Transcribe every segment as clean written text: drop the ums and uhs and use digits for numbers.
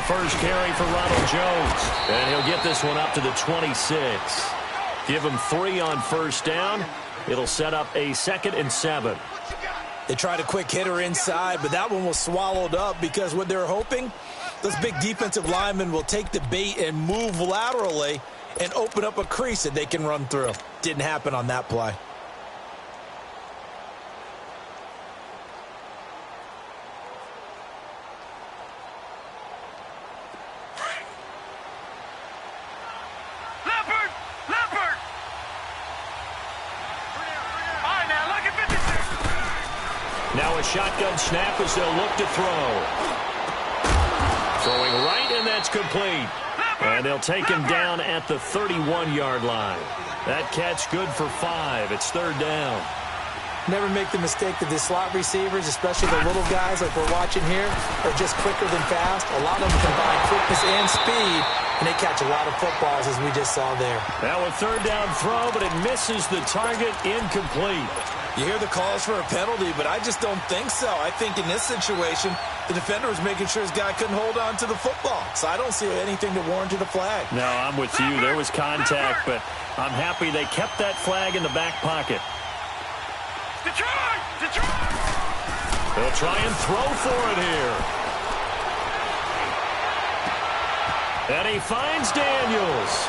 first carry for Ronald Jones. And he'll get this one up to the 26. Give him 3 on first down. It'll set up a 2nd and 7. They tried a quick hitter inside, but that one was swallowed up because what they're hoping, those big defensive linemen will take the bait and move laterally and open up a crease that they can run through. Didn't happen on that play. Now a shotgun snap as they'll look to throw. Throwing right, and that's complete. And they'll take him down at the 31-yard line. That catch good for 5. It's 3rd down. Never make the mistake that the slot receivers, especially the little guys like we're watching here, are just quicker than fast. A lot of them combine quickness and speed, and they catch a lot of footballs, as we just saw there. Now a 3rd down throw, but it misses the target. Incomplete. You hear the calls for a penalty, but I just don't think so. I think in this situation, the defender was making sure his guy couldn't hold on to the football. So I don't see anything that warranted a flag. No, I'm with you. There was contact, but I'm happy they kept that flag in the back pocket. They'll try and throw for it here. And he finds Daniels.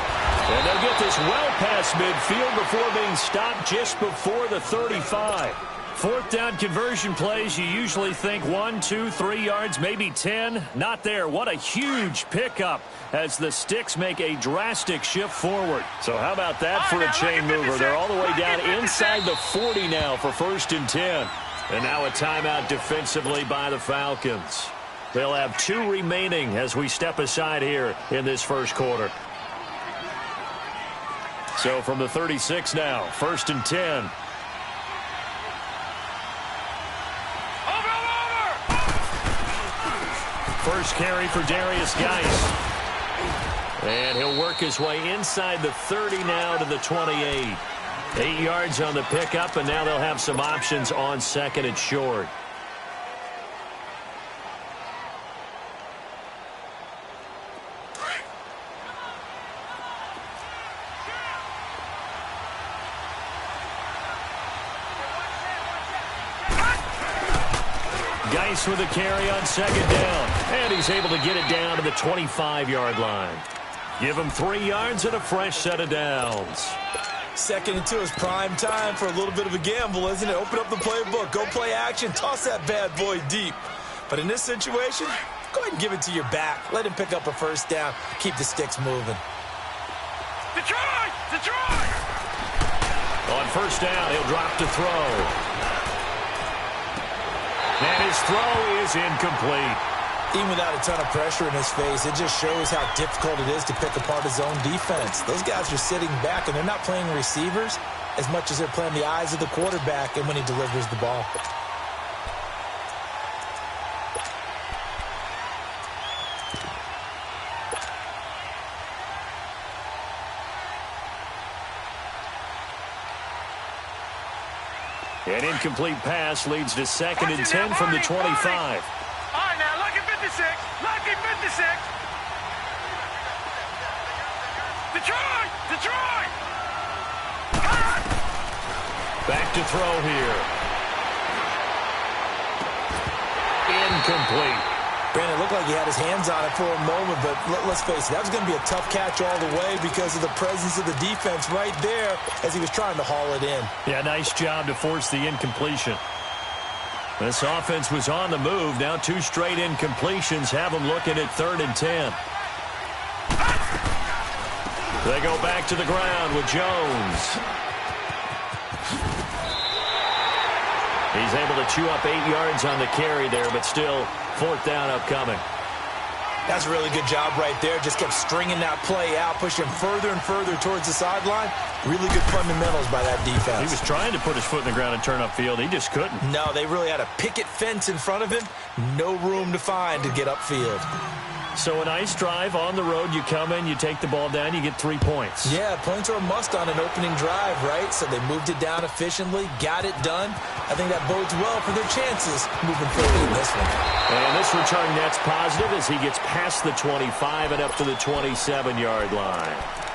And they'll get this well past midfield before being stopped just before the 35. 4th down conversion plays, you usually think 1, 2, 3 yards, maybe 10. Not there. What a huge pickup as the Sticks make a drastic shift forward. So how about that for a chain mover? They're all the way down inside the 40 now for 1st and 10. And now a timeout defensively by the Falcons. They'll have 2 remaining as we step aside here in this first quarter. So from the 36 now, 1st and 10. First carry for Darius Geis. And he'll work his way inside the 30 now to the 28. 8 yards on the pickup, and now they'll have some options on 2nd and short. Geis with a carry on 2nd down. And he's able to get it down to the 25-yard line. Give him 3 yards and a fresh set of downs. 2nd and 2 is prime time for a little bit of a gamble, isn't it? Open up the playbook, go play action, toss that bad boy deep. But in this situation, go ahead and give it to your back. Let him pick up a 1st down. Keep the Sticks moving. Detroit! On 1st down, he'll drop to throw. And his throw is incomplete. Even without a ton of pressure in his face, it just shows how difficult it is to pick apart his own defense. Those guys are sitting back, and they're not playing receivers as much as they're playing the eyes of the quarterback and when he delivers the ball. An incomplete pass leads to 2nd and 10 from the 25. All right, now, lucky 56. Lucky 56. Detroit! Back to throw here. Incomplete. Brandon, it looked like he had his hands on it for a moment, but let's face it, that was going to be a tough catch all the way because of the presence of the defense right there as he was trying to haul it in. Yeah, nice job to force the incompletion. This offense was on the move. Now 2 straight incompletions have them looking at 3rd and 10. They go back to the ground with Jones. He's able to chew up 8 yards on the carry there, but still 4th down upcoming. That's a really good job right there. Just kept stringing that play out, pushing further and further towards the sideline. Really good fundamentals by that defense. He was trying to put his foot in the ground and turn upfield. He just couldn't. No, they really had a picket fence in front of him. No room to find to get upfield. So a nice drive on the road. You come in, you take the ball down, you get 3 points. Yeah, points are a must on an opening drive, right? So they moved it down efficiently, got it done. I think that bodes well for their chances moving forward in this one. And this return net's positive as he gets past the 25 and up to the 27-yard line.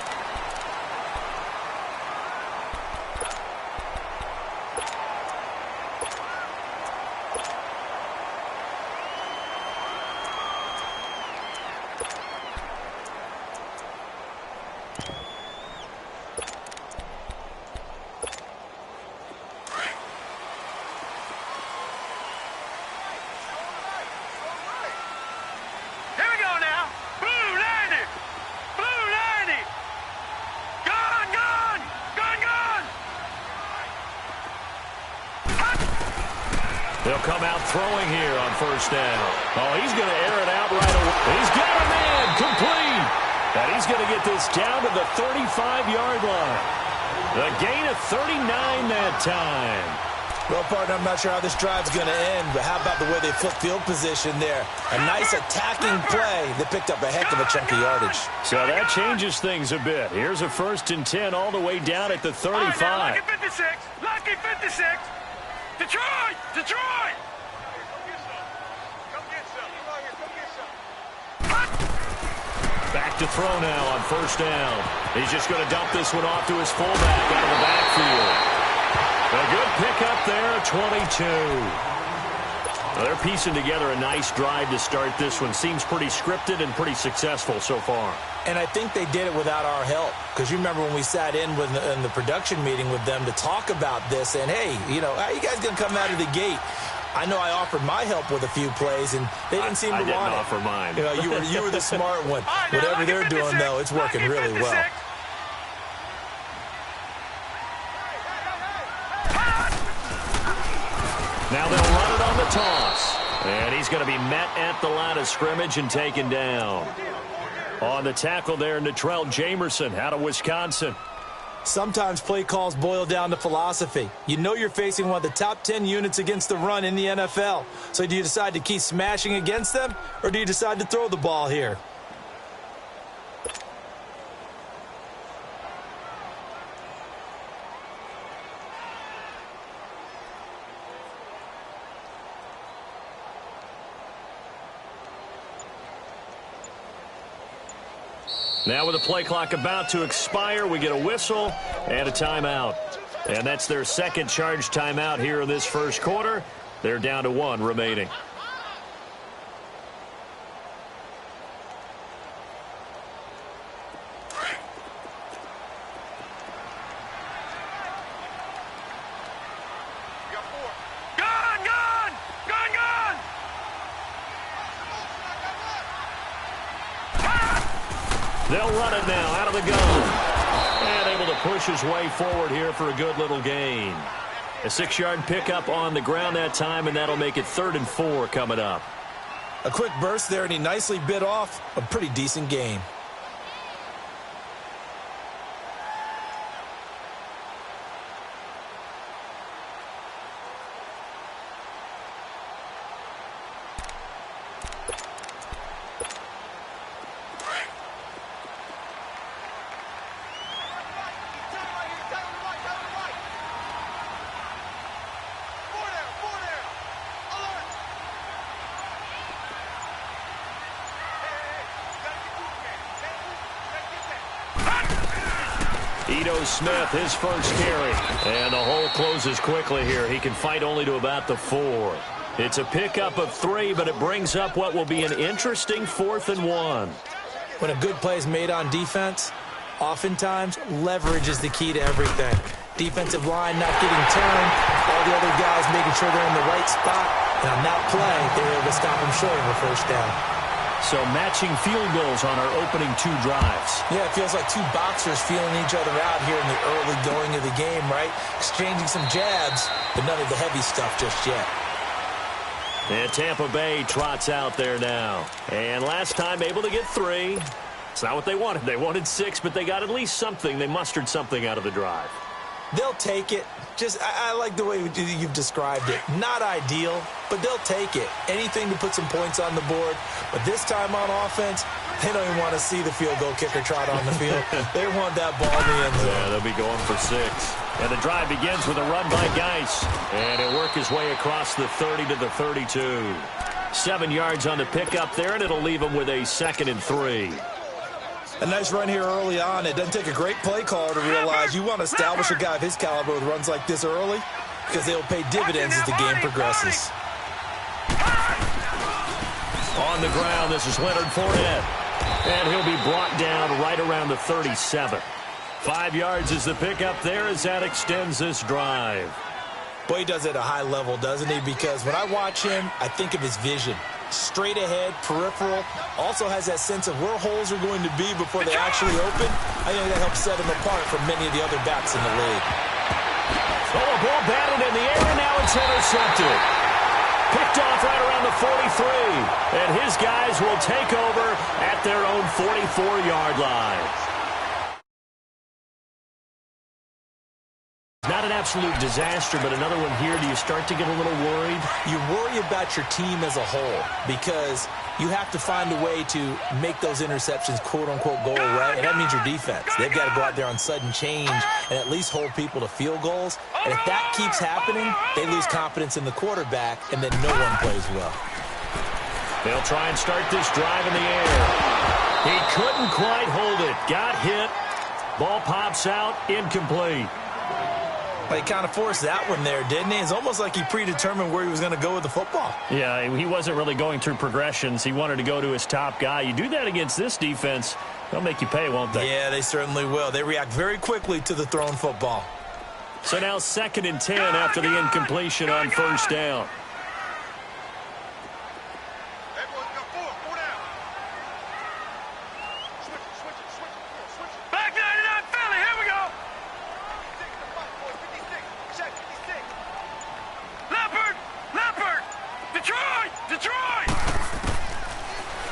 They'll come out throwing here on first down. Oh, he's going to air it out right away. He's got a man complete. And he's going to get this down to the 35-yard line. The gain of 39 that time. Well, partner, I'm not sure how this drive's going to end, but how about the way they flipped field position there? A nice attacking play that picked up a heck of a chunk of yardage. So that changes things a bit. Here's a 1st and 10 all the way down at the 35. Right, now, lucky 56. Lucky 56. Detroit! Detroit! Come get some. Come on here. Come get some. Back to throw now on first down. He's just going to dump this one off to his fullback out of the backfield. A good pickup there, 22. Well, they're piecing together a nice drive to start this one. Seems pretty scripted and pretty successful so far. And I think they did it without our help. Because you remember when we sat in the production meeting with them to talk about this. And, hey, you know, how are you guys going to come out of the gate? I know I offered my help with a few plays, and they didn't seem to want it. I didn't offer mine. You know, you were the smart one. Whatever they're doing, though, it's working really well. Now they'll run it on the toss. And he's going to be met at the line of scrimmage and taken down. On the tackle there, Natrell Jamerson out of Wisconsin. Sometimes play calls boil down to philosophy. You know you're facing one of the top 10 units against the run in the NFL. So do you decide to keep smashing against them, or do you decide to throw the ball here? Now with the play clock about to expire, we get a whistle and a timeout. And that's their second charge timeout here in this first quarter. They're down to 1 remaining. They'll run it now out of the gun. And able to push his way forward here for a good little gain. A 6-yard pickup on the ground that time, and that'll make it 3rd and 4 coming up. A quick burst there, and he nicely bit off a pretty decent gain. Smith, his first carry. And the hole closes quickly here. He can fight only to about the 4. It's a pickup of 3, but it brings up what will be an interesting 4th and 1. When a good play is made on defense, oftentimes leverage is the key to everything. Defensive line not getting turned, all the other guys making sure they're in the right spot. And on that play, they were able to stop them short of a first down. So matching field goals on our opening 2 drives. Yeah, it feels like 2 boxers feeling each other out here in the early going of the game, right? Exchanging some jabs, but none of the heavy stuff just yet. And Tampa Bay trots out there now. And last time able to get 3. It's not what they wanted. They wanted 6, but they got at least something. They mustered something out of the drive. They'll take it. I like the way you've described it. Not ideal, but they'll take it. Anything to put some points on the board. But this time on offense, they don't even want to see the field goal kicker trot on the field. They want that ball in the end zone. Yeah, they'll be going for 6. And the drive begins with a run by Geis. And he'll work his way across the 30 to the 32. 7 yards on the pickup there, and it'll leave him with a 2nd and 3. A nice run here early on. It doesn't take a great play caller to realize you want to establish a guy of his caliber with runs like this early because they'll pay dividends as the game progresses. On the ground, this is Leonard Fournette. And he'll be brought down right around the 37. 5 yards is the pickup there as that extends this drive. Boy, he does it at a high level, doesn't he? Because when I watch him, I think of his vision. Straight ahead, peripheral, also has that sense of where holes are going to be before they actually open. I think that helps set him apart from many of the other backs in the league. Oh, a ball batted in the air, and now it's intercepted. Picked off right around the 43. And his guys will take over at their own 44-yard line. Not an absolute disaster, but another one here. Do you start to get a little worried? You worry about your team as a whole because you have to find a way to make those interceptions quote-unquote go away, and that means your defense. They've got to go out there on sudden change and at least hold people to field goals. And if that keeps happening, they lose confidence in the quarterback, and then no one plays well. They'll try and start this drive in the air. He couldn't quite hold it. Got hit. Ball pops out. Incomplete. Well, he kind of forced that one there, didn't he? It's almost like he predetermined where he was going to go with the football. Yeah, he wasn't really going through progressions. He wanted to go to his top guy. You do that against this defense, they'll make you pay, won't they? Yeah, they certainly will. They react very quickly to the thrown football. So now 2nd and 10 after the incompletion on 1st down.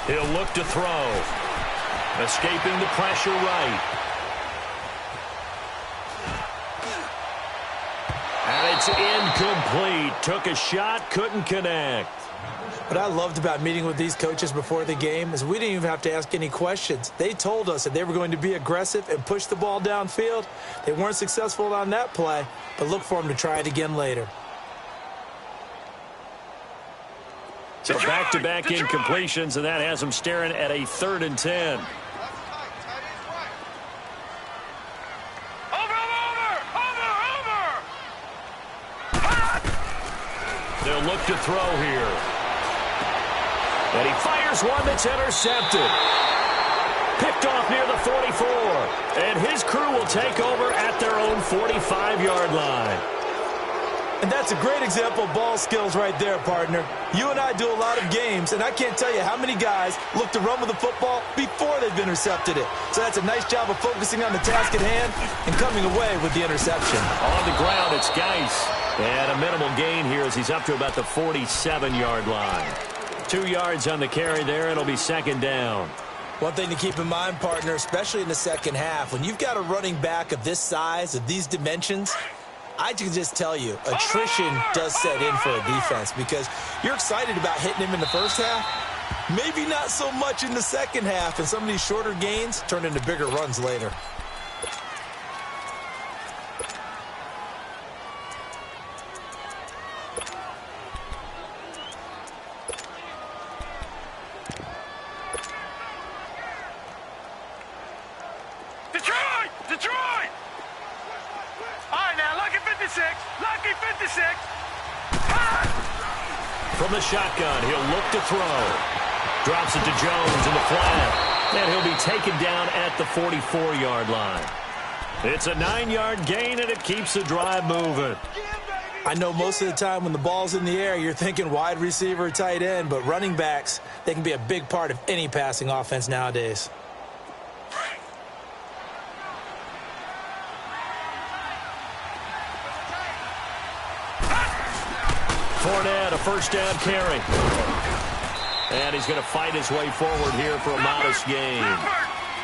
He'll look to throw. Escaping the pressure right. And it's incomplete. Took a shot, couldn't connect. What I loved about meeting with these coaches before the game is we didn't even have to ask any questions. They told us that they were going to be aggressive and push the ball downfield. They weren't successful on that play, but look for them to try it again later. So back-to-back incompletions, and that has them staring at a 3rd and 10. They'll look to throw here. And he fires one that's intercepted. Picked off near the 44. And his crew will take over at their own 45-yard line. And that's a great example of ball skills right there, partner. You and I do a lot of games, and I can't tell you how many guys look to run with the football before they've intercepted it. So that's a nice job of focusing on the task at hand and coming away with the interception. On the ground, it's Geis. And a minimal gain here as he's up to about the 47-yard line. 2 yards on the carry there. It'll be 2nd down. One thing to keep in mind, partner, especially in the second half, when you've got a running back of this size, of these dimensions, I can just tell you, attrition does set in for a defense because you're excited about hitting him in the first half. Maybe not so much in the second half, and some of these shorter gains turn into bigger runs later. Detroit! All right, now, lucky 56. Lucky 56. From the shotgun, he'll look to throw. Drops it to Jones in the flat. And he'll be taken down at the 44-yard line. It's a 9-yard gain, and it keeps the drive moving. I know most of the time when the ball's in the air, you're thinking wide receiver, tight end, but running backs, they can be a big part of any passing offense nowadays. Fournette, a 1st down carry. And he's going to fight his way forward here for a modest gain.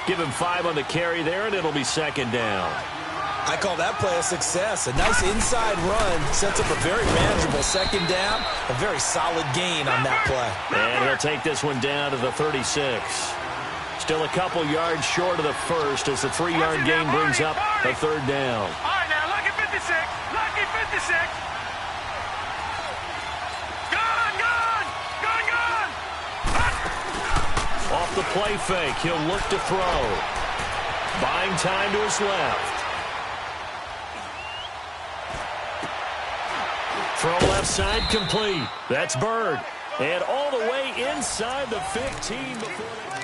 Give him 5 on the carry there, and it'll be 2nd down. I call that play a success. A nice inside run sets up a very manageable second down. A very solid gain on that play. And he'll take this one down to the 36. Still a couple yards short of the first as the 3-yard gain brings up a third down. All right, now, lucky 56. Lucky 56. Gone. Off the play fake, he'll look to throw. Buying time to his left. Throw left side complete. That's Bird. And all the way inside the 15 before they...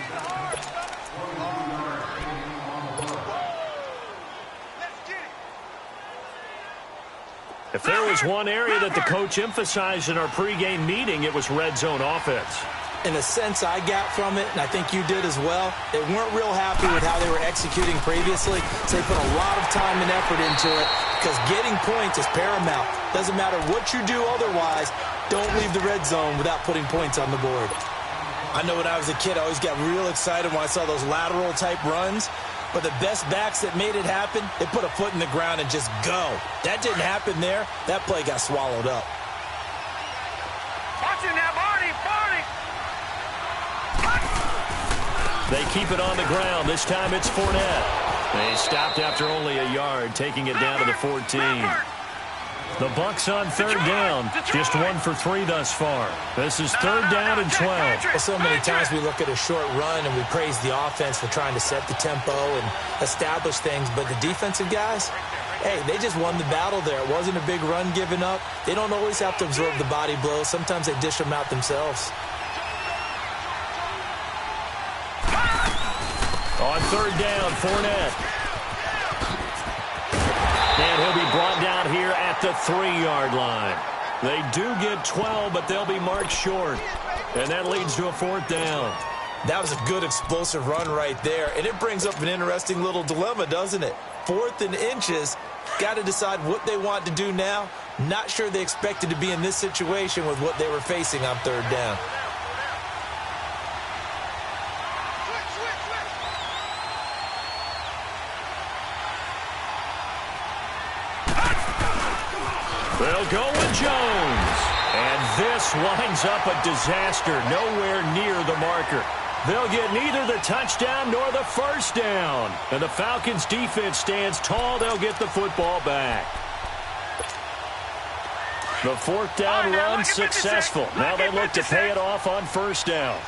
If there was one area that the coach emphasized in our pregame meeting, it was red zone offense. In a sense I got from it, and I think you did as well, they weren't real happy with how they were executing previously, so they put a lot of time and effort into it because getting points is paramount. Doesn't matter what you do otherwise, don't leave the red zone without putting points on the board. I know when I was a kid, I always got real excited when I saw those lateral-type runs, but the best backs that made it happen, they put a foot in the ground and just go. That didn't happen there. That play got swallowed up. Watch it now, Barney. They keep it on the ground. This time it's Fournette. They stopped after only a yard, taking it down to the 14. The Bucs on third down. Just 1 for 3 thus far. This is third down and 12. Well, so many times we look at a short run and we praise the offense for trying to set the tempo and establish things, but the defensive guys, hey, they just won the battle there. It wasn't a big run given up. They don't always have to absorb the body blows. Sometimes they dish them out themselves. On third down, Fournette. And he'll be brought down here at the 3-yard line. They do get 12, but they'll be marked short. And that leads to a fourth down. That was a good explosive run right there. And it brings up an interesting little dilemma, doesn't it? 4th and inches. Got to decide what they want to do now. Not sure they expected to be in this situation with what they were facing on third down. They'll go with Jones. And this winds up a disaster. Nowhere near the marker. They'll get neither the touchdown nor the first down. And the Falcons' defense stands tall. They'll get the football back. The fourth down run successful. Now they look to pay it off on first down.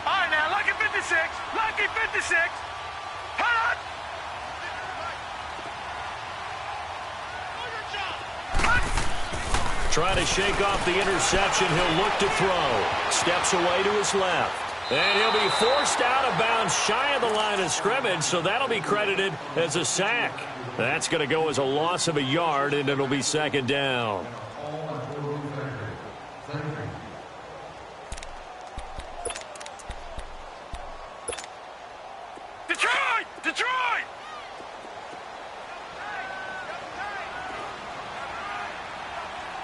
All right, now, lucky 56. Lucky 56. Hot! Trying to shake off the interception. He'll look to throw. Steps away to his left. And he'll be forced out of bounds shy of the line of scrimmage, so that'll be credited as a sack. That's going to go as a loss of a yard, and it'll be second down. Detroit!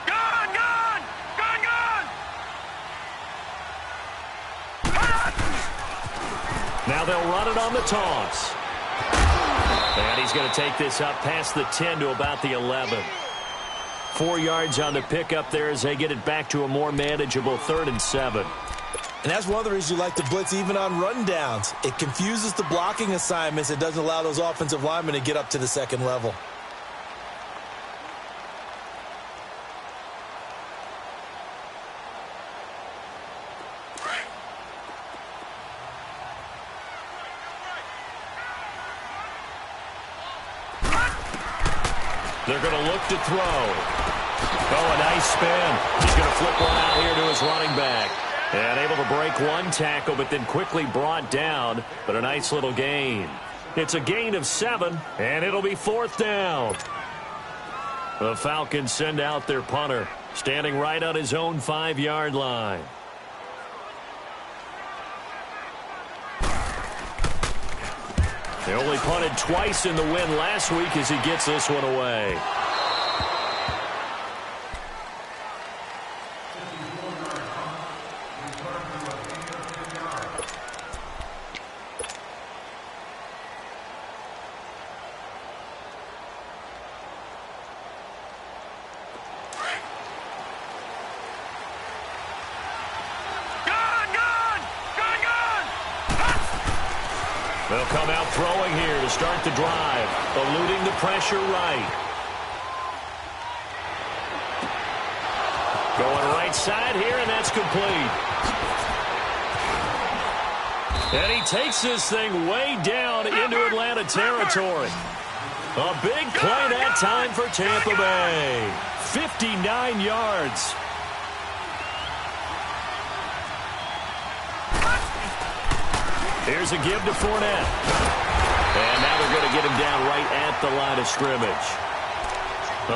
Gone! Now they'll run it on the toss. And he's going to take this up past the 10 to about the 11. 4 yards on the pickup there as they get it back to a more manageable 3rd and 7. And that's one of the reasons you like to blitz even on rundowns. It confuses the blocking assignments. It doesn't allow those offensive linemen to get up to the second level. They're going to look to throw. Oh, a nice spin. He's going to flip one out here to his running back. And able to break one tackle, but then quickly brought down. But a nice little gain. It's a gain of 7, and it'll be 4th down. The Falcons send out their punter, standing right on his own 5-yard line. They only punted twice in the win last week as he gets this one away. They'll come out throwing here to start the drive, eluding the pressure right. Going right side here, and that's complete. And he takes this thing way down into Atlanta territory. A big play that time for Tampa Bay. 59 yards. Here's a give to Fournette. And now they're going to get him down right at the line of scrimmage.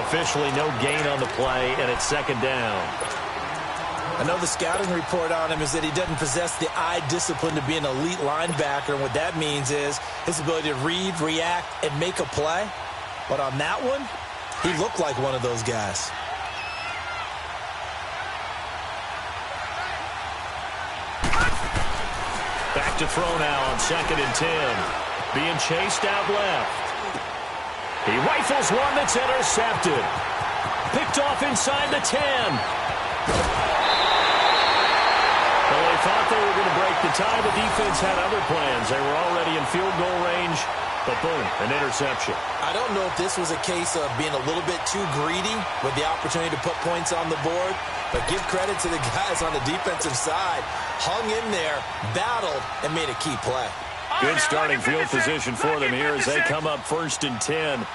Officially no gain on the play, and it's second down. I know the scouting report on him is that he doesn't possess the eye discipline to be an elite linebacker, and what that means is his ability to read, react, and make a play. But on that one, he looked like one of those guys. Back to throw now on 2nd and 10. Being chased out left. He rifles one that's intercepted. Picked off inside the 10. Well, they thought they were going to break the tie. The defense had other plans. They were already in field goal range, but boom, an interception. I don't know if this was a case of being a little bit too greedy with the opportunity to put points on the board, but give credit to the guys on the defensive side. Hung in there, battled, and made a key play. Good starting field position for them here as they come up 1st and 10.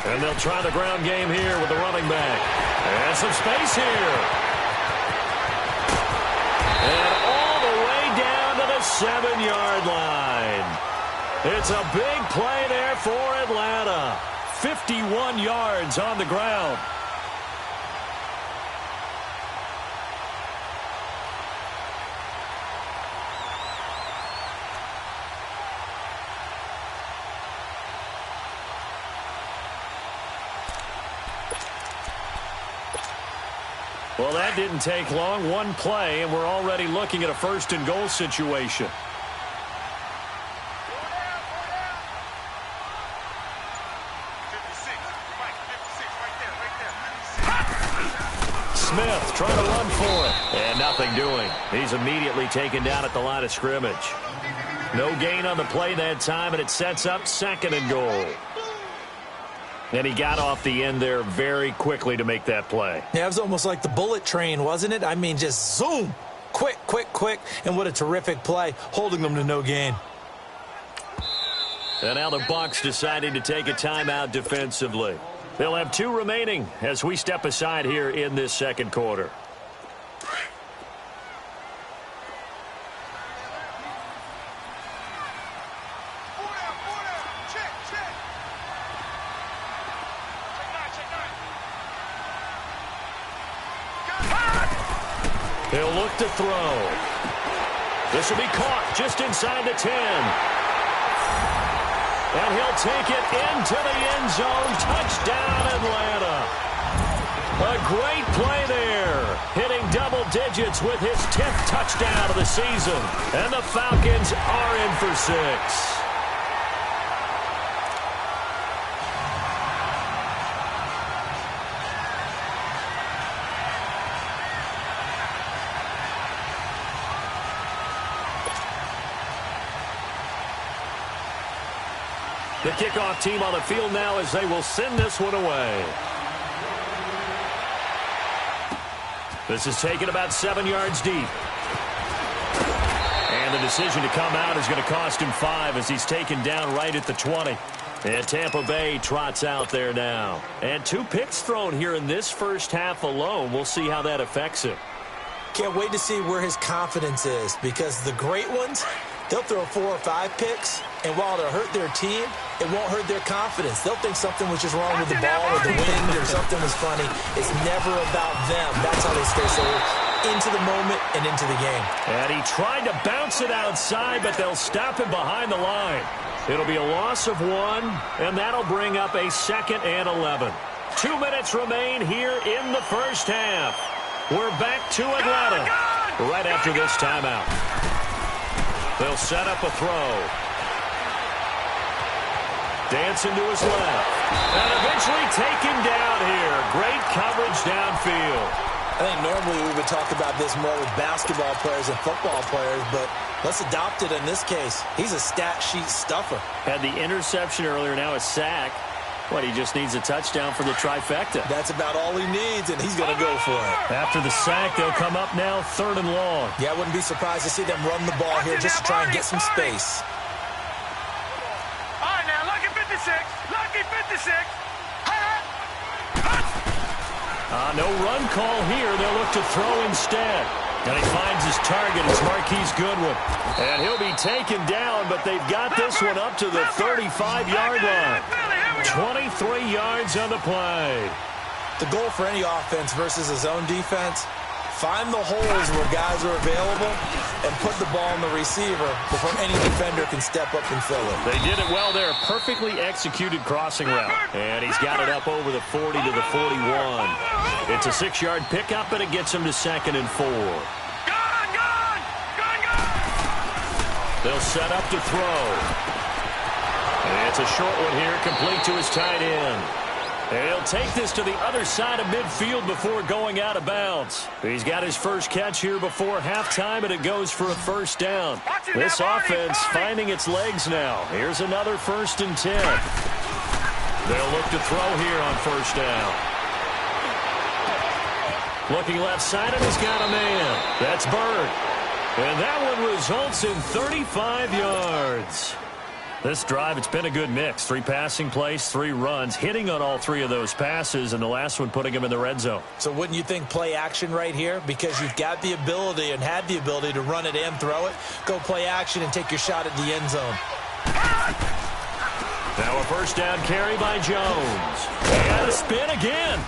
And they'll try the ground game here with the running back. And some space here. And all the way down to the 7-yard line. It's a big play there for Atlanta. 51 yards on the ground. Well, that didn't take long. One play, and we're already looking at a 1st and goal situation. Smith trying to run for it. And nothing doing. He's immediately taken down at the line of scrimmage. No gain on the play that time, and it sets up 2nd and goal. And he got off the end there very quickly to make that play. Yeah, it was almost like the bullet train, wasn't it? I mean, just zoom. Quick, quick, quick. And what a terrific play, holding them to no gain. And now the Bucs deciding to take a timeout defensively. They'll have 2 remaining as we step aside here in this 2nd quarter. He'll look to throw. This will be caught just inside the 10. And he'll take it into the end zone. Touchdown, Atlanta. A great play there. Hitting double digits with his 10th touchdown of the season. And the Falcons are in for 6. The kickoff team on the field now as they will send this one away. This is taken about 7 yards deep. And the decision to come out is going to cost him 5 as he's taken down right at the 20. And Tampa Bay trots out there now. And 2 picks thrown here in this first half alone. We'll see how that affects him. Can't wait to see where his confidence is, because the great ones, they'll throw 4 or 5 picks, and while it'll hurt their team, it won't hurt their confidence. They'll think something was just wrong with the ball or the wind or something was funny. It's never about them. That's how they stay so into the moment and into the game. And he tried to bounce it outside, but they'll stop him behind the line. It'll be a loss of 1, and that'll bring up a 2nd and 11. 2 minutes remain here in the first half. We're back to Atlanta right after this timeout. They'll set up a throw. Dancing to his left. And eventually taken down here. Great coverage downfield. I think normally we would talk about this more with basketball players and football players, but let's adopt it in this case. He's a stat sheet stuffer. Had the interception earlier, now a sack. What, he just needs a touchdown for the trifecta. That's about all he needs, and he's going to go for it. After the sack, they'll come up now 3rd and long. Yeah, I wouldn't be surprised to see them run the ball here just to try and get some space. All right, now, lucky 56. Lucky 56. No run call here. They'll look to throw instead. And he finds his target. It's Marquise Goodwin. And he'll be taken down, but they've got this one up to the 35-yard line. 23 yards on the play. The goal for any offense versus a zone defense, find the holes where guys are available and put the ball in the receiver before any defender can step up and fill it. They did it well there. Perfectly executed crossing route. And he's got it up over the 40 to the 41. It's a 6-yard pickup, and it gets him to 2nd and 4. They'll set up to throw. And it's a short one here, complete to his tight end. And he'll take this to the other side of midfield before going out of bounds. He's got his first catch here before halftime, and it goes for a 1st down. This offense finding its legs now. Here's another 1st and 10. They'll look to throw here on 1st down. Looking left side, and he's got a man. That's Bird. And that one results in 35 yards. This drive, it's been a good mix. 3 passing plays, 3 runs, hitting on all 3 of those passes, and the last one putting him in the red zone. So wouldn't you think play action right here? Because you've got the ability and had the ability to run it and throw it. Go play action and take your shot at the end zone. Now a 1st down carry by Jones. And a spin again.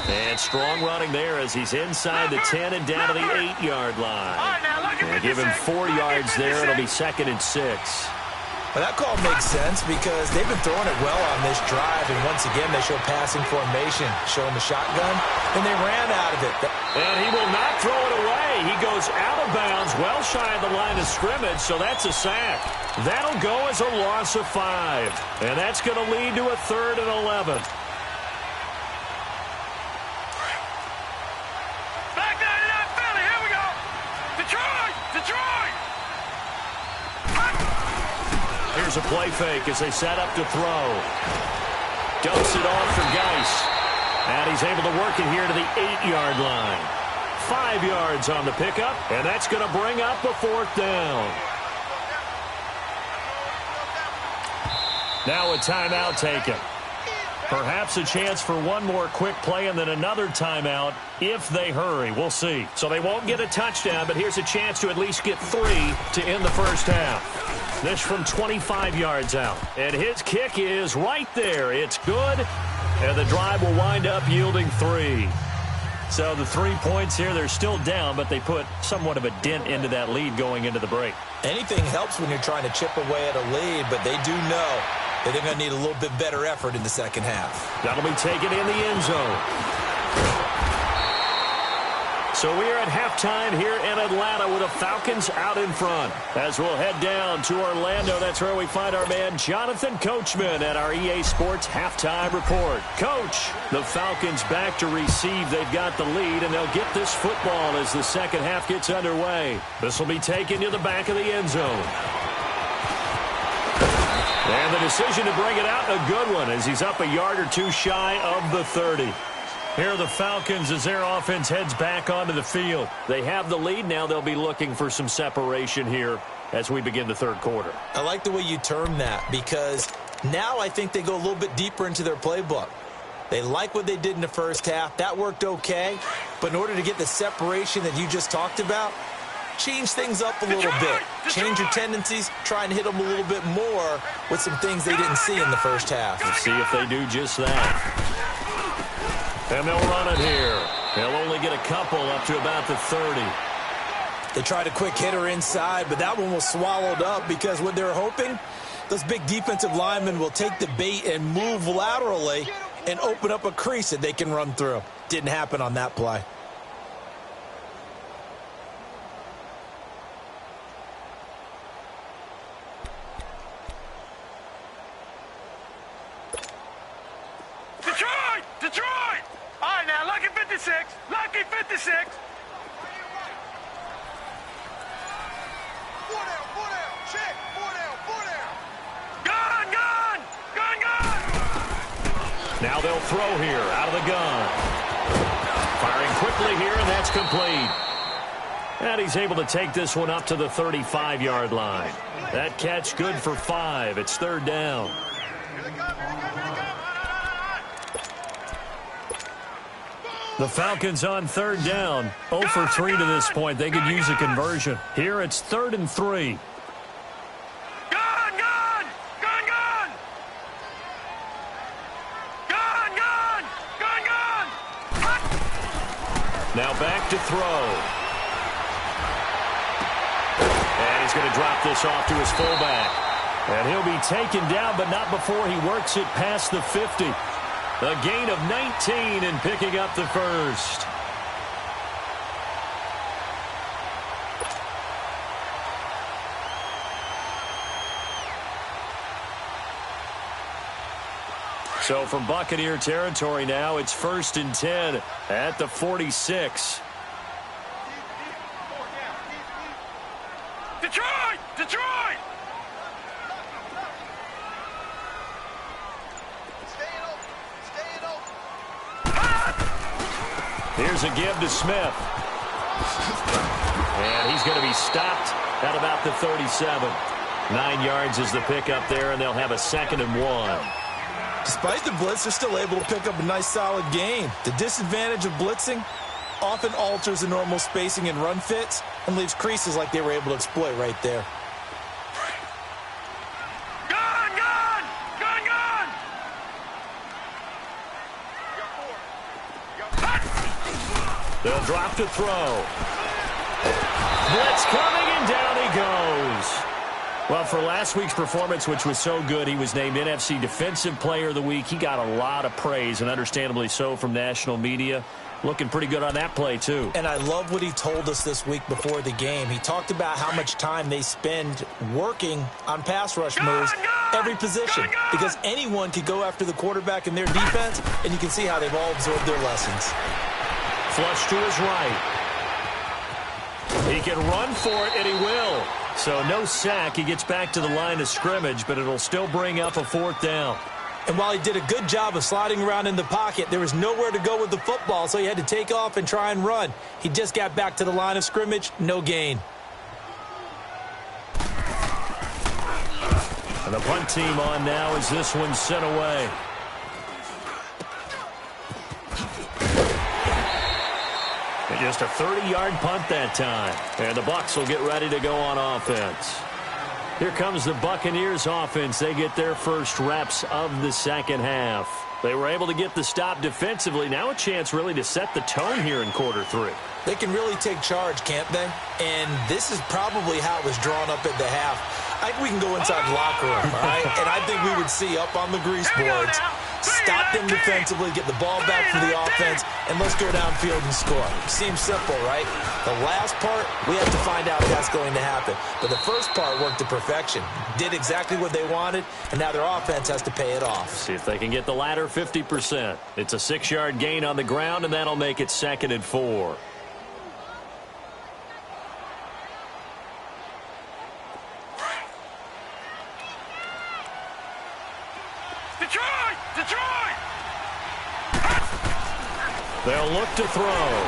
And strong running there as he's inside the 10 and down to the 8-yard line. And give him 4 yards there. It'll be 2nd and 6. Well, that call makes sense because they've been throwing it well on this drive, and once again they show passing formation, showing the shotgun, and they ran out of it. And he will not throw it away. He goes out of bounds, well shy of the line of scrimmage, so that's a sack. That'll go as a loss of 5, and that's going to lead to a 3rd and 11. Back 99 Philly, here we go. Detroit, Detroit. Here's a play fake as they set up to throw. Dumps it off for Geis. And he's able to work it here to the 8-yard line. 5 yards on the pickup, and that's going to bring up a 4th down. Now a timeout taken. Perhaps a chance for one more quick play and then another timeout if they hurry. We'll see. So they won't get a touchdown, but here's a chance to at least get 3 to end the first half. This from 25 yards out. And his kick is right there. It's good. And the drive will wind up yielding 3. So the 3 points here, they're still down, but they put somewhat of a dent into that lead going into the break. Anything helps when you're trying to chip away at a lead, but they do know that they're going to need a little bit better effort in the second half. That'll be taken in the end zone. So we are at halftime here in Atlanta with the Falcons out in front. As we'll head down to Orlando, that's where we find our man Jonathan Coachman at our EA Sports Halftime Report. Coach, the Falcons back to receive. They've got the lead, and they'll get this football as the second half gets underway. This will be taken to the back of the end zone. And the decision to bring it out, a good one, as he's up a yard or 2 shy of the 30. Here are the Falcons as their offense heads back onto the field. They have the lead. Now they'll be looking for some separation here as we begin the third quarter. I like the way you term that because now I think they go a little bit deeper into their playbook. They like what they did in the first half. That worked okay. But in order to get the separation that you just talked about, change things up a little bit. Change your tendencies. Try and hit them a little bit more with some things they didn't see in the first half. Let's see if they do just that. And they'll run it here. They'll only get a couple up to about the 30. They tried a quick hitter inside, but that one was swallowed up because what they're hoping, those big defensive linemen will take the bait and move laterally and open up a crease that they can run through. Didn't happen on that play. 56. Lucky 56. Four down. Check. Four down. Gun. Now they'll throw here out of the gun. Firing quickly here, and that's complete. And he's able to take this one up to the 35-yard line. That catch good for 5. It's third down. The Falcons on third down. 0 for 3 to this point. They could use a conversion. Here it's 3rd and 3. Now back to throw. And he's going to drop this off to his fullback. And he'll be taken down, but not before he works it past the 50. A gain of 19 and picking up the first. So from Buccaneer territory now, it's 1st and 10 at the 46. Detroit! Staying open. Here's a give to Smith. And he's going to be stopped at about the 37. 9 yards is the pickup there, and they'll have a 2nd and 1. Despite the blitz, they're still able to pick up a nice, solid gain. The disadvantage of blitzing often alters the normal spacing and run fits and leaves creases like they were able to exploit right there. Gun! They'll drop to throw. Blitz coming, and down he goes. Well, for last week's performance, which was so good, he was named NFC Defensive Player of the Week. He got a lot of praise, and understandably so, from national media. Looking pretty good on that play, too. And I love what he told us this week before the game. He talked about how much time they spend working on pass rush moves, every position, because anyone could go after the quarterback in their defense, and you can see how they've all absorbed their lessons. Flush to his right. He can run for it, and he will. So no sack. He gets back to the line of scrimmage, but it'll still bring up a 4th down. And while he did a good job of sliding around in the pocket, there was nowhere to go with the football, so he had to take off and try and run. He just got back to the line of scrimmage, no gain. And the punt team on now as this one's sent away. And just a 30-yard punt that time. And the Bucs will get ready to go on offense. Here comes the Buccaneers offense. They get their first reps of the second half. They were able to get the stop defensively. Now a chance really to set the tone here in quarter 3. They can really take charge, can't they? And this is probably how it was drawn up at the half. I think we can go inside the locker room, all right? And I think we would see up on the grease boards, stop them defensively, get the ball back for the offense, and let's go downfield and score. Seems simple, right? The last part, we have to find out if that's going to happen. But the first part worked to perfection. Did exactly what they wanted, and now their offense has to pay it off. See if they can get the latter 50%. It's a 6-yard gain on the ground, and that'll make it 2nd and 4. Detroit! They'll look to throw.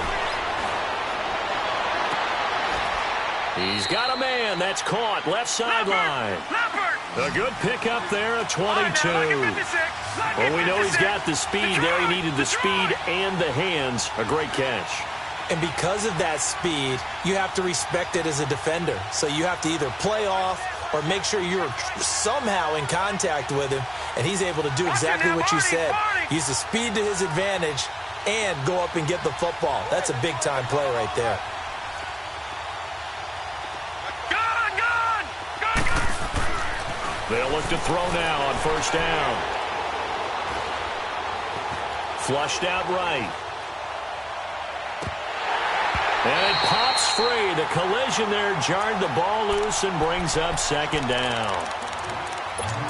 He's got a man. That's caught. Left sideline. A good pickup there at 22. Well, we know he's got the speed there. He needed the speed and the hands. A great catch. And because of that speed, you have to respect it as a defender. So you have to either play off or make sure you're somehow in contact with him, and he's able to do exactly what you said. Use the speed to his advantage and go up and get the football. That's a big-time play right there. They'll look to throw now on first down. Flushed out right. And it pops free. The collision there jarred the ball loose and brings up second down.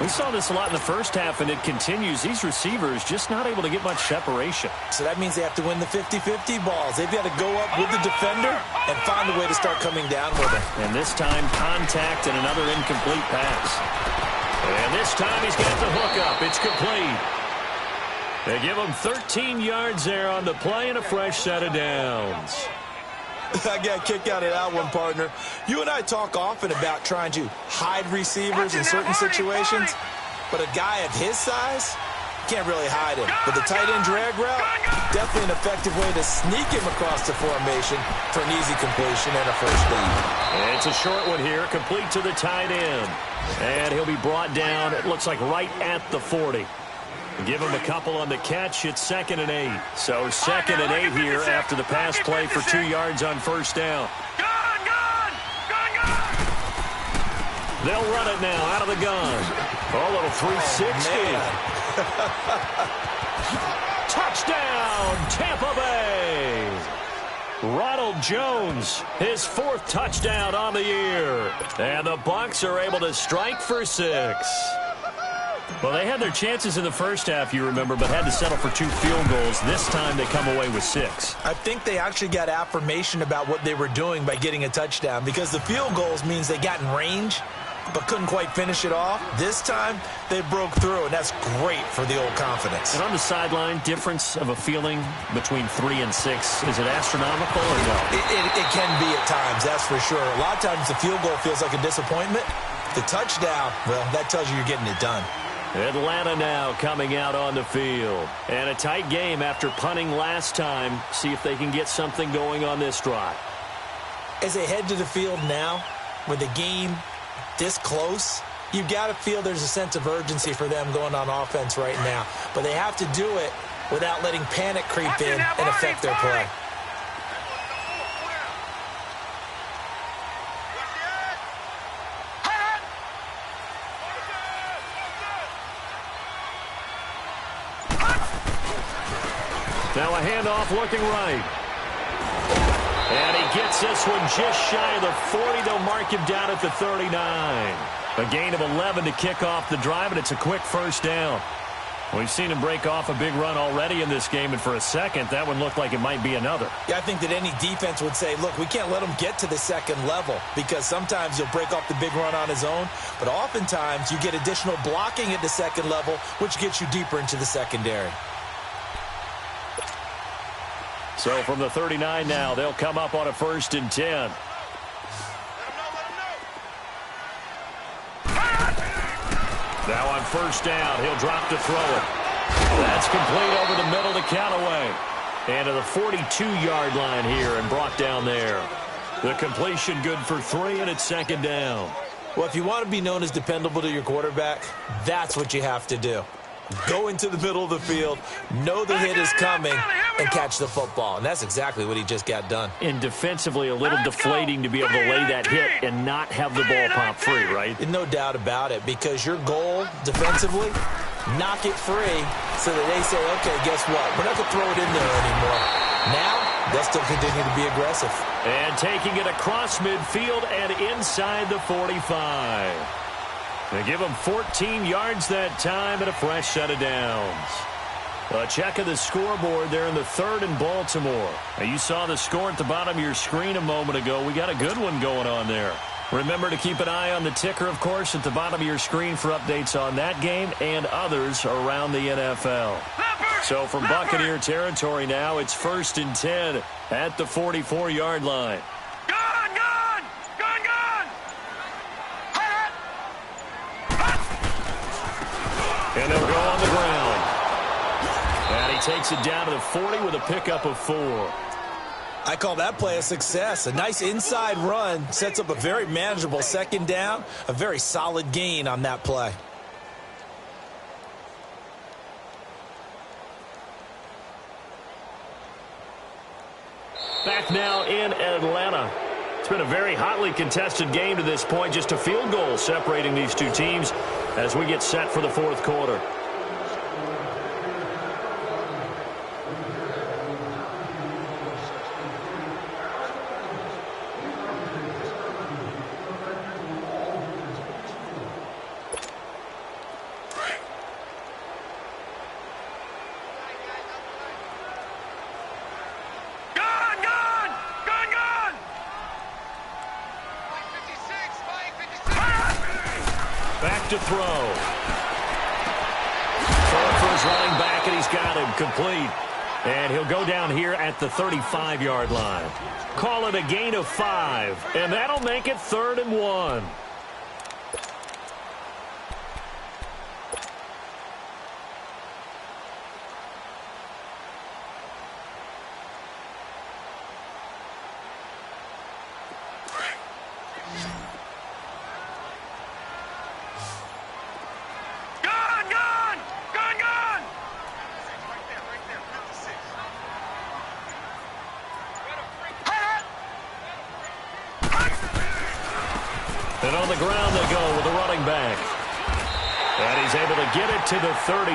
We saw this a lot in the first half, and it continues. These receivers just not able to get much separation. So that means they have to win the 50-50 balls. They've got to go up with the defender and find a way to start coming down with him. And this time, contact and another incomplete pass. And this time, he's got the hook up. It's complete. They give him 13 yards there on the play and a fresh set of downs. I got a kick out of that one, partner. You and I talk often about trying to hide receivers in certain situations, but a guy of his size can't really hide him. But the tight end drag route, definitely an effective way to sneak him across the formation for an easy completion and a first down. It's a short one here, complete to the tight end. And he'll be brought down, it looks like right at the 40. Give him a couple on the catch. It's 2nd and 8. So 2nd and 8 here after the pass play for 2 yards on first down. They'll run it now out of the gun. Oh, a little 360. Touchdown, Tampa Bay. Ronald Jones, his 4th touchdown on the year. And the Bucs are able to strike for 6. Well, they had their chances in the first half, you remember, but had to settle for 2 field goals. This time they come away with 6. I think they actually got affirmation about what they were doing by getting a touchdown, because the field goals means they got in range but couldn't quite finish it off. This time they broke through, and that's great for the old confidence. And on the sideline, difference of a feeling between 3 and 6, is it astronomical or no? It can be at times, that's for sure. A lot of times the field goal feels like a disappointment. The touchdown, well, that tells you you're getting it done. Atlanta now coming out on the field. And a tight game after punting last time. See if they can get something going on this drive. As they head to the field now, with the game this close, you've got to feel there's a sense of urgency for them going on offense right now. But they have to do it without letting panic creep in and affect their play. Now a handoff looking right. And he gets this one just shy of the 40. They'll mark him down at the 39. A gain of 11 to kick off the drive, and it's a quick first down. We've seen him break off a big run already in this game, and for a second, that one looked like it might be another. Yeah, I think that any defense would say, look, we can't let him get to the second level, because sometimes he'll break off the big run on his own, but oftentimes you get additional blocking at the second level, which gets you deeper into the secondary. So from the 39 now, they'll come up on a 1st and 10. Now on first down, he'll drop to throw it. That's complete over the middle to Callaway. And to the 42-yard line here and brought down there. The completion good for 3, and it's 2nd down. Well, if you want to be known as dependable to your quarterback, that's what you have to do. Go into the middle of the field, know the hit is coming, and catch the football. And that's exactly what he just got done. And defensively, a little deflating to be able to lay that hit and not have the ball pop free, right? No doubt about it, because your goal defensively, knock it free so that they say, okay, guess what? We're not going to throw it in there anymore. Now, they'll still continue to be aggressive. And taking it across midfield and inside the 45. They give him 14 yards that time and a fresh set of downs. A check of the scoreboard there in the 3rd in Baltimore. Now, you saw the score at the bottom of your screen a moment ago. We got a good one going on there. Remember to keep an eye on the ticker, of course, at the bottom of your screen for updates on that game and others around the NFL. So from Buccaneer territory now, it's 1st and 10 at the 44-yard line. And they'll go on the ground. And he takes it down to the 40 with a pickup of 4. I call that play a success. A nice inside run sets up a very manageable 2nd down. A very solid gain on that play. Back now in Atlanta. It's been a very hotly contested game to this point. Just a field goal separating these two teams as we get set for the 4th quarter. to throw. Throwing for his running back, and he's got him complete. And he'll go down here at the 35-yard line. Call it a gain of 5, and that'll make it 3rd and 1. And on the ground they go with the running back. And he's able to get it to the 33.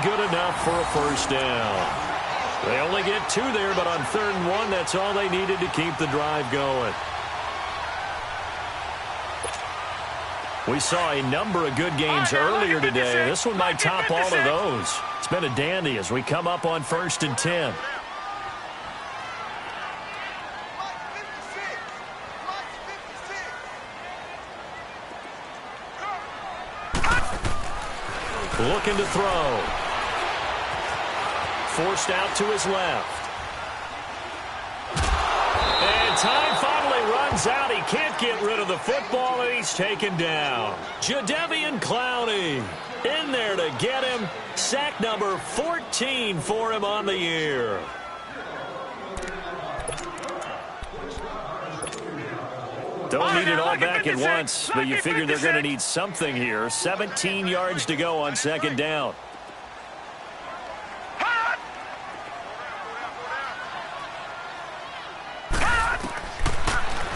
Good enough for a first down. They only get 2 there, but on 3rd and 1, that's all they needed to keep the drive going. We saw a number of good games earlier today. This one might top all of those. It's been a dandy as we come up on 1st and 10. Looking to throw. Forced out to his left. And time finally runs out. He can't get rid of the football, and he's taken down. Jadeveon Clowney in there to get him. Sack number 14 for him on the year. Don't need it all back at once, but you figure they're going to need something here. 17 yards to go on 2nd down.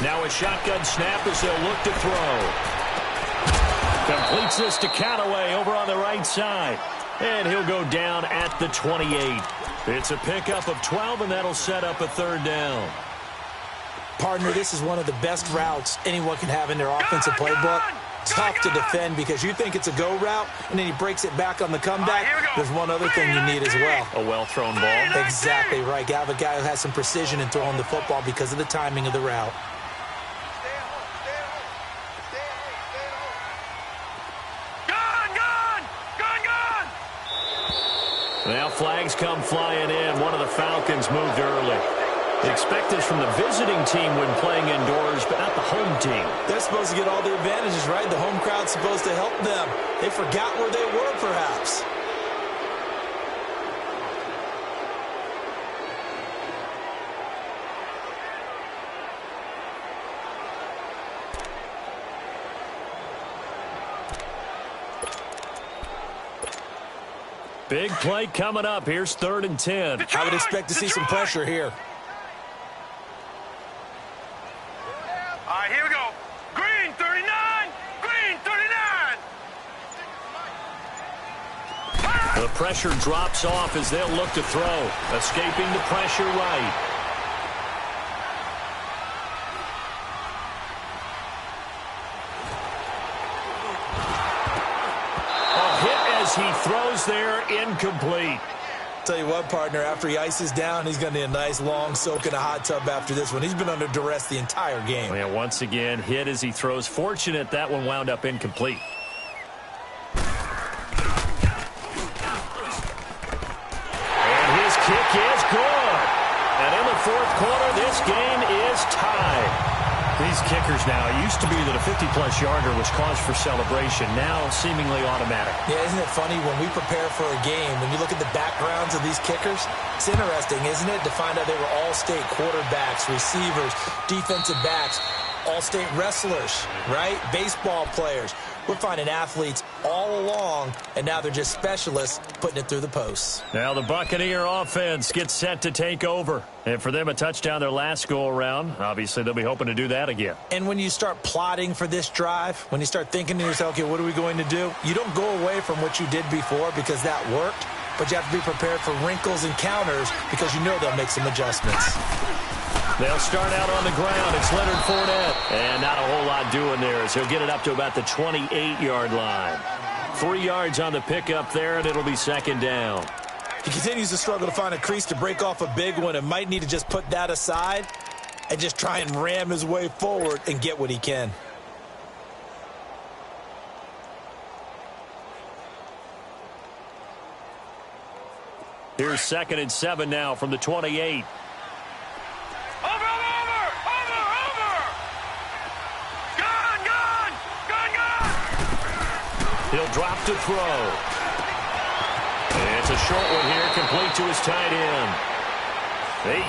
Now a shotgun snap as they'll look to throw. Completes this to Callaway over on the right side. And he'll go down at the 28. It's a pickup of 12, and that'll set up a 3rd down. Partner, this is one of the best routes anyone can have in their offensive playbook. Tough to defend because you think it's a go route, and then he breaks it back on the comeback. There's one other thing you need as well. A well-thrown ball. Exactly right. You have a guy who has some precision in throwing the football because of the timing of the route. Now flags come flying in. One of the Falcons moved early. They expect this from the visiting team when playing indoors, but not the home team. They're supposed to get all the advantages, right? The home crowd's supposed to help them. They forgot where they were, perhaps. Big play coming up. Here's 3rd and 10. I would expect to see some pressure here. All right, here we go. Green 39. Green 39. The pressure drops off as they'll look to throw. Escaping the pressure right. He throws there, incomplete. Tell you what, partner, after he ices down, he's going to need a nice long soak in a hot tub after this one. He's been under duress the entire game. And once again, hit as he throws. Fortunate that one wound up incomplete. And his kick is good. And in the 4th quarter, this game is tied. These kickers now, it used to be that a 50-plus yarder was cause for celebration. Now, seemingly automatic. Yeah, isn't it funny when we prepare for a game, when you look at the backgrounds of these kickers, it's interesting, isn't it, to find out they were all-state quarterbacks, receivers, defensive backs, all-state wrestlers, right? Baseball players. We're finding athletes all along, and now they're just specialists putting it through the posts. Now the Buccaneer offense gets set to take over. And for them, a touchdown their last go-around. Obviously, they'll be hoping to do that again. And when you start plotting for this drive, when you start thinking to yourself, okay, what are we going to do? You don't go away from what you did before because that worked, but you have to be prepared for wrinkles and counters because you know they'll make some adjustments. They'll start out on the ground. It's Leonard Fournette. And not a whole lot doing there as he'll get it up to about the 28-yard line. 3 yards on the pickup there, and it'll be 2nd down. He continues to struggle to find a crease to break off a big one and might need to just put that aside and just try and ram his way forward and get what he can. Here's 2nd and 7 now from the 28. Over! Gone! He'll drop to throw. It's a short one here, complete to his tight end.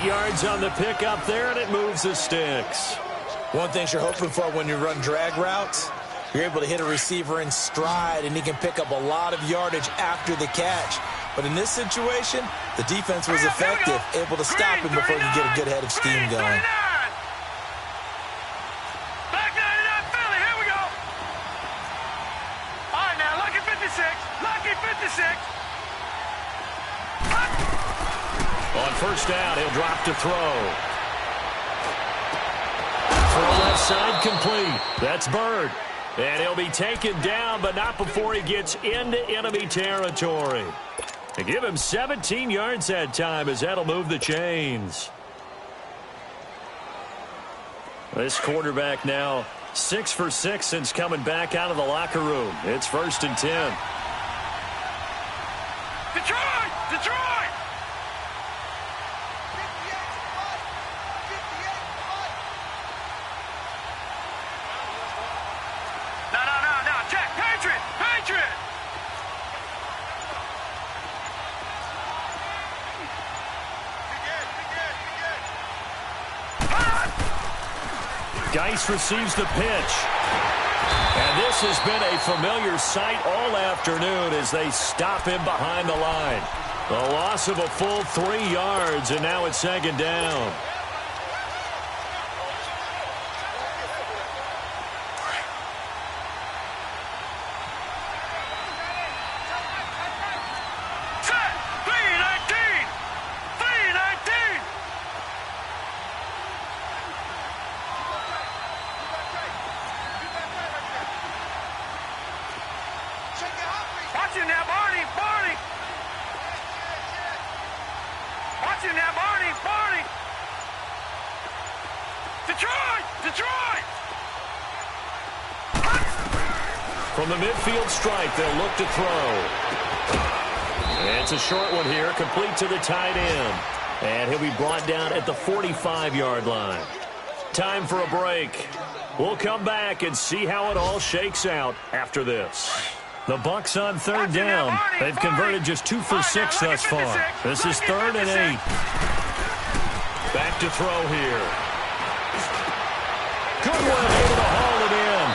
8 yards on the pickup there, and it moves the sticks. One thing you're hoping for when you run drag routes, you're able to hit a receiver in stride, and he can pick up a lot of yardage after the catch. But in this situation, the defense was effective, able to stop him before he could get a good head of steam going. Back 99, Philly, here we go. All right, now, lucky 56. On first down, he'll drop to throw. Throw left side complete. That's Bird. And he'll be taken down, but not before he gets into enemy territory. They give him 17 yards that time, as that'll move the chains. This quarterback now 6 for 6 since coming back out of the locker room. It's 1st and 10. Detroit! No, check, Patriot! Geis receives the pitch. And this has been a familiar sight all afternoon as they stop him behind the line. The loss of a full 3 yards, and now it's 2nd down. Barney! Detroit! From the midfield stripe, they'll look to throw. It's a short one here, complete to the tight end. And he'll be brought down at the 45-yard line. Time for a break. We'll come back and see how it all shakes out after this. The Bucks on 3rd down. They've converted just 2 for 6 thus far. This is 3rd and 8. Back to throw here. Goodwin able to haul it in.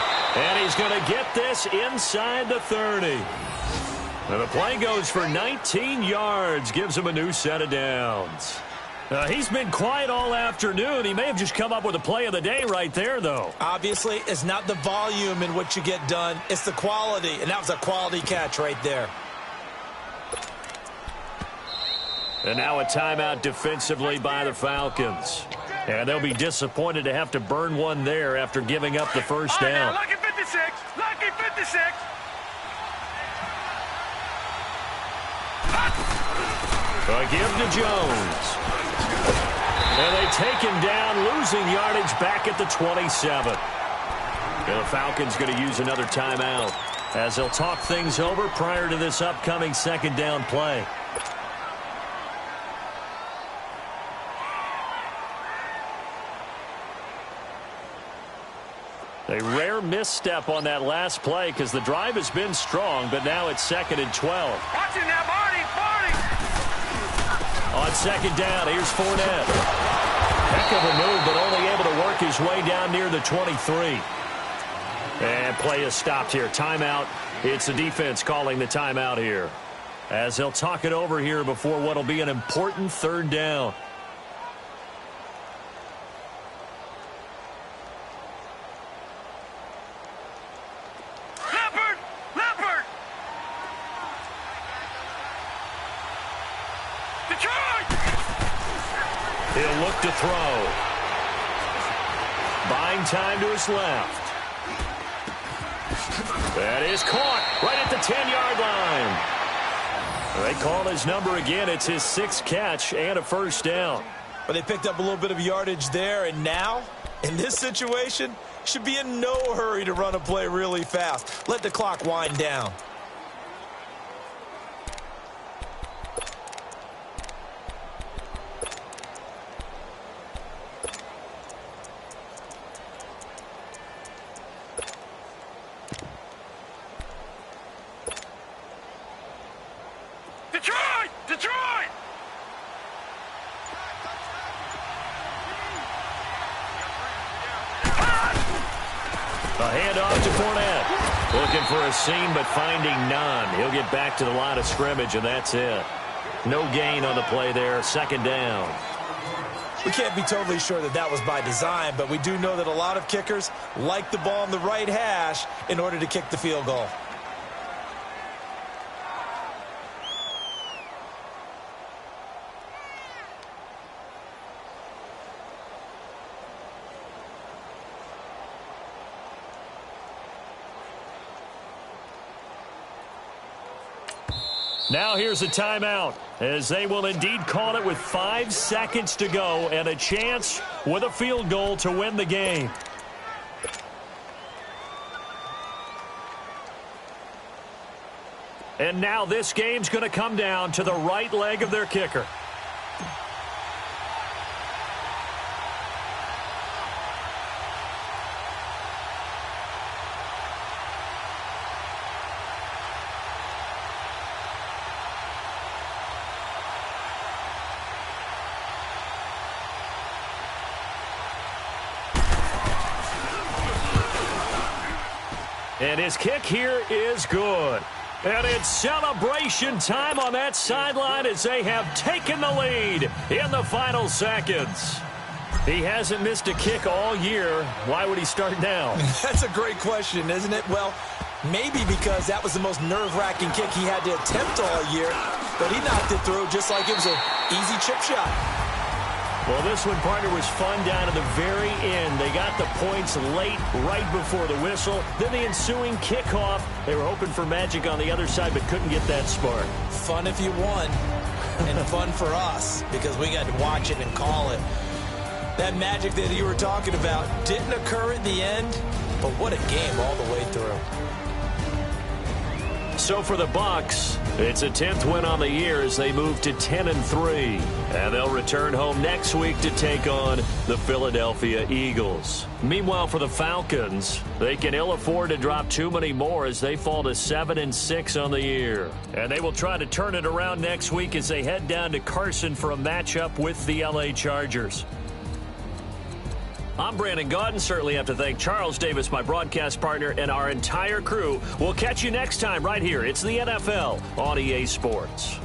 And he's going to get this inside the 30. And the play goes for 19 yards. Gives him a new set of downs. He's been quiet all afternoon. He may have just come up with a play of the day right there, though. Obviously, it's not the volume in which you get done. It's the quality, and that was a quality catch right there. And now a timeout defensively by the Falcons. And they'll be disappointed to have to burn one there after giving up the first down. Lucky 56. Lucky 56. A give to Jones. And they take him down, losing yardage back at the 27. And the Falcons going to use another timeout as they'll talk things over prior to this upcoming 2nd down play. A rare misstep on that last play because the drive has been strong, but now it's 2nd and 12. Watch him now, Barney! On 2nd down, here's Fournette. Heck of a move, but only able to work his way down near the 23. And play is stopped here. Timeout. It's the defense calling the timeout here, as they'll talk it over here before what will be an important 3rd down. Leopard! Detroit! He'll look to throw. Buying time to his left. That is caught right at the 10-yard line. They call his number again. It's his 6th catch and a first down. But they picked up a little bit of yardage there, and now, in this situation, should be in no hurry to run a play really fast. Let the clock wind down. Detroit! A handoff to Fournette. Looking for a seam, but finding none. He'll get back to the line of scrimmage, and that's it. No gain on the play there. Second down. We can't be totally sure that that was by design, but we do know that a lot of kickers like the ball on the right hash in order to kick the field goal. Now here's a timeout, as they will indeed call it with 5 seconds to go and a chance with a field goal to win the game. And now this game's going to come down to the right leg of their kicker. And his kick here is good. And it's celebration time on that sideline as they have taken the lead in the final seconds. He hasn't missed a kick all year. Why would he start now? That's a great question, isn't it? Well, maybe because that was the most nerve-wracking kick he had to attempt all year, but he knocked it through just like it was an easy chip shot. Well, this one, partner, was fun down to the very end. They got the points late, right before the whistle. Then the ensuing kickoff. They were hoping for magic on the other side, but couldn't get that spark. Fun if you won, and fun for us because we got to watch it and call it. That magic that you were talking about didn't occur at the end, but what a game all the way through. So for the Bucs, it's a 10th win on the year as they move to 10-3. And they'll return home next week to take on the Philadelphia Eagles. Meanwhile, for the Falcons, they can ill afford to drop too many more as they fall to 7-6 on the year. And they will try to turn it around next week as they head down to Carson for a matchup with the LA Chargers. I'm Brandon Gaudin. Certainly have to thank Charles Davis, my broadcast partner, and our entire crew. We'll catch you next time right here. It's the NFL on EA Sports.